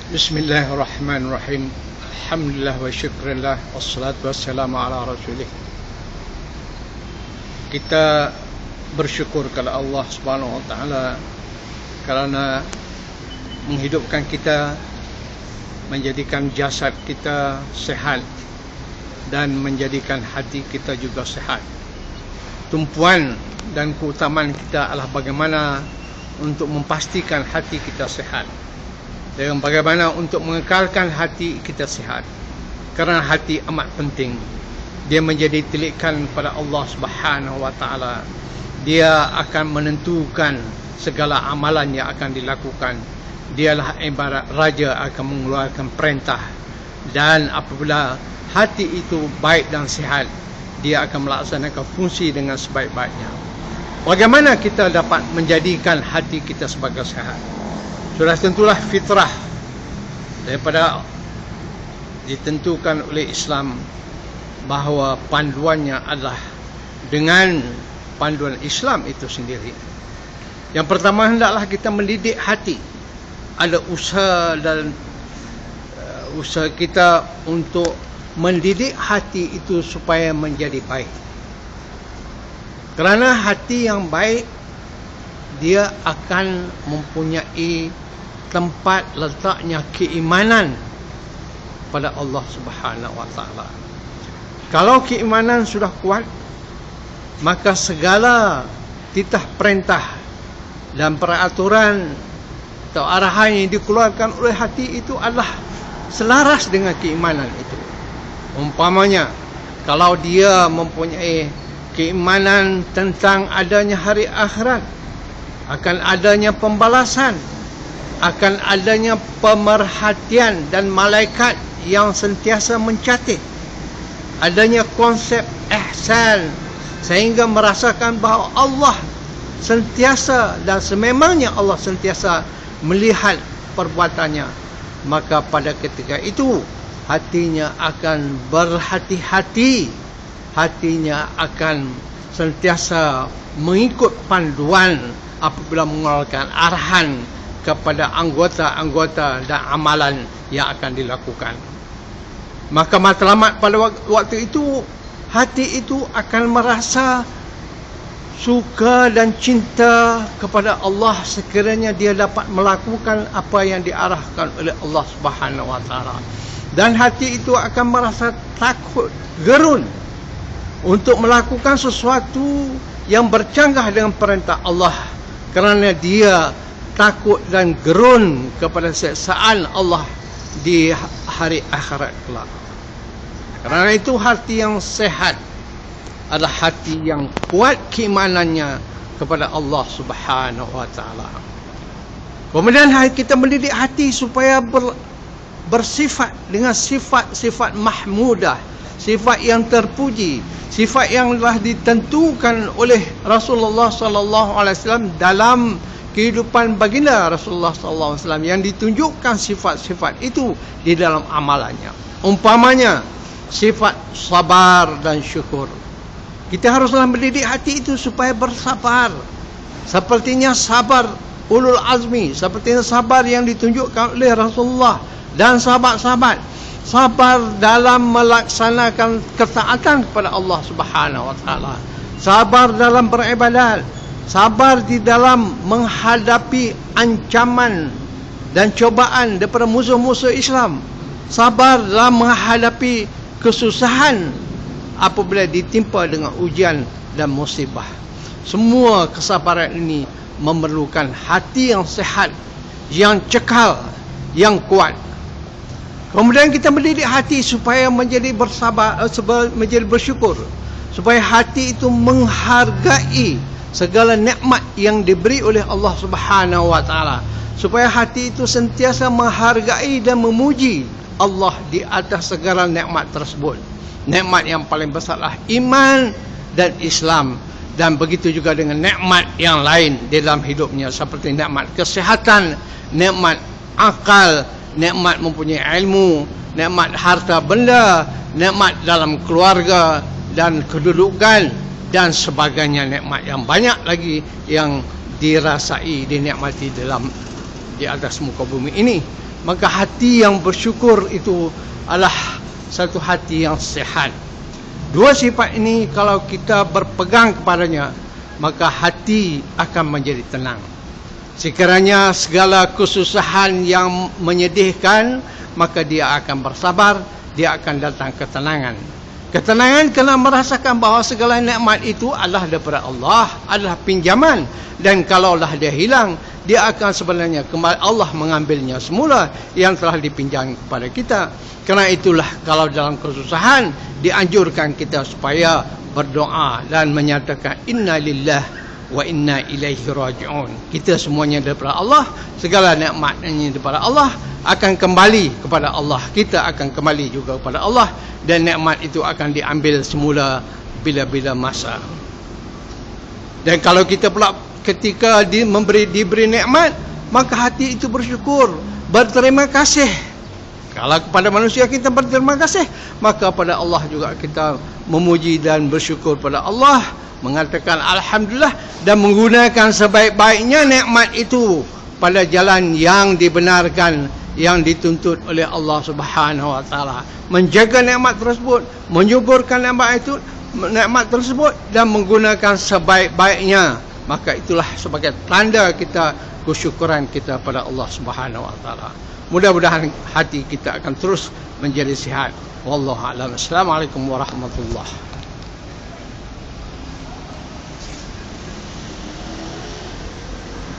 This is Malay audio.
Bismillahirrahmanirrahim. Alhamdulillah wa syukurillah. Wassalatu wassalamu ala rasulih. Kita bersyukur kepada Allah Subhanahu wa taala kerana menghidupkan kita, menjadikan jasad kita sehat dan menjadikan hati kita juga sehat. Tumpuan dan keutamaan kita adalah bagaimana untuk memastikan hati kita sehat dan bagaimana untuk mengekalkan hati kita sehat. Kerana hati amat penting. Dia menjadi tilikan pada Allah Subhanahu wa taala. Dia akan menentukan segala amalan yang akan dilakukan. Dialah ibarat raja akan mengeluarkan perintah. Dan apabila hati itu baik dan sihat, dia akan melaksanakan fungsi dengan sebaik-baiknya. Bagaimana kita dapat menjadikan hati kita sebagai sehat? Sudah tentulah fitrah daripada ditentukan oleh Islam bahawa panduannya adalah dengan panduan Islam itu sendiri. Yang pertama, hendaklah kita mendidik hati. Ada usaha dan usaha kita untuk mendidik hati itu supaya menjadi baik. Kerana hati yang baik, dia akan mempunyai tempat letaknya keimanan pada Allah Subhanahu wa taala. Kalau keimanan sudah kuat, maka segala titah perintah dan peraturan atau arahan yang dikeluarkan oleh hati itu adalah selaras dengan keimanan itu. Umpamanya, kalau dia mempunyai keimanan tentang adanya hari akhirat, akan adanya pembalasan, akan adanya pemerhatian dan malaikat yang sentiasa mencatat, adanya konsep ihsan, sehingga merasakan bahawa Allah sentiasa dan sememangnya Allah sentiasa melihat perbuatannya, maka pada ketika itu hatinya akan berhati-hati, hatinya akan sentiasa mengikut panduan apabila mengeluarkan arahan kepada anggota-anggota dan amalan yang akan dilakukan. Maka matlamat pada waktu itu, hati itu akan merasa suka dan cinta kepada Allah sekiranya dia dapat melakukan apa yang diarahkan oleh Allah Subhanahu wa taala. Dan hati itu akan merasa takut, gerun untuk melakukan sesuatu yang bercanggah dengan perintah Allah, kerana dia takut dan gerun kepada siksaan Allah di hari akhirat kelak. Kerana itu hati yang sehat adalah hati yang kuat keimanannya kepada Allah Subhanahu wa taala. Kemudian kita mendidik hati supaya bersifat dengan sifat-sifat mahmudah, sifat yang terpuji, sifat yang telah ditentukan oleh Rasulullah sallallahu alaihi wasallam dalam kehidupan baginda Rasulullah sallallahu alaihi wasallam, yang ditunjukkan sifat-sifat itu di dalam amalannya. Umpamanya sifat sabar dan syukur. Kita haruslah mendidik hati itu supaya bersabar, sepertinya sabar ulul azmi, sepertinya sabar yang ditunjukkan oleh Rasulullah dan sahabat-sahabat. Sabar dalam melaksanakan ketaatan kepada Allah Subhanahu wa taala. Sabar dalam beribadat. Sabar di dalam menghadapi ancaman dan cobaan daripada musuh-musuh Islam. Sabar dalam menghadapi kesusahan apabila ditimpa dengan ujian dan musibah. Semua kesabaran ini memerlukan hati yang sehat, yang cekal, yang kuat. Kemudian kita mendidik hati supaya menjadi bersabar, menjadi bersyukur, supaya hati itu menghargai segala nikmat yang diberi oleh Allah Subhanahu wa taala, supaya hati itu sentiasa menghargai dan memuji Allah di atas segala nikmat tersebut. Nikmat yang paling besarlah iman dan Islam, dan begitu juga dengan nikmat yang lain di dalam hidupnya, seperti nikmat kesehatan, nikmat akal, nikmat mempunyai ilmu, nikmat harta benda, nikmat dalam keluarga dan kedudukan, dan sebagainya. Nikmat yang banyak lagi yang dirasai, dinikmati dalam di atas muka bumi ini. Maka hati yang bersyukur itu adalah satu hati yang sehat. Dua sifat ini kalau kita berpegang kepadanya, maka hati akan menjadi tenang. Sekiranya segala kesusahan yang menyedihkan, maka dia akan bersabar, dia akan datang ketenangan. Ketenangan kerana merasakan bahawa segala nikmat itu adalah daripada Allah, adalah pinjaman. Dan kalaulah dia hilang, dia akan sebenarnya kembali Allah mengambilnya semula yang telah dipinjam kepada kita. Kerana itulah kalau dalam kesusahan dianjurkan kita supaya berdoa dan menyatakan inna lillah wa inna ilaihi raji'un. Kita semuanya daripada Allah, segala nikmatnya daripada Allah, akan kembali kepada Allah. Kita akan kembali juga kepada Allah, dan nikmat itu akan diambil semula bila-bila masa. Dan kalau kita pula ketika diberi nikmat, maka hati itu bersyukur, berterima kasih. Kalau kepada manusia kita berterima kasih, maka pada Allah juga kita memuji dan bersyukur pada Allah, mengatakan alhamdulillah, dan menggunakan sebaik-baiknya nikmat itu pada jalan yang dibenarkan, yang dituntut oleh Allah Subhanahu wa taala. Menjaga nikmat tersebut, menyuburkan nikmat tersebut dan menggunakan sebaik-baiknya. Maka itulah sebagai tanda kita kesyukuran kita pada Allah Subhanahu wa taala. Mudah-mudahan hati kita akan terus menjadi sihat. Wallahu a'lam. Assalamualaikum warahmatullahi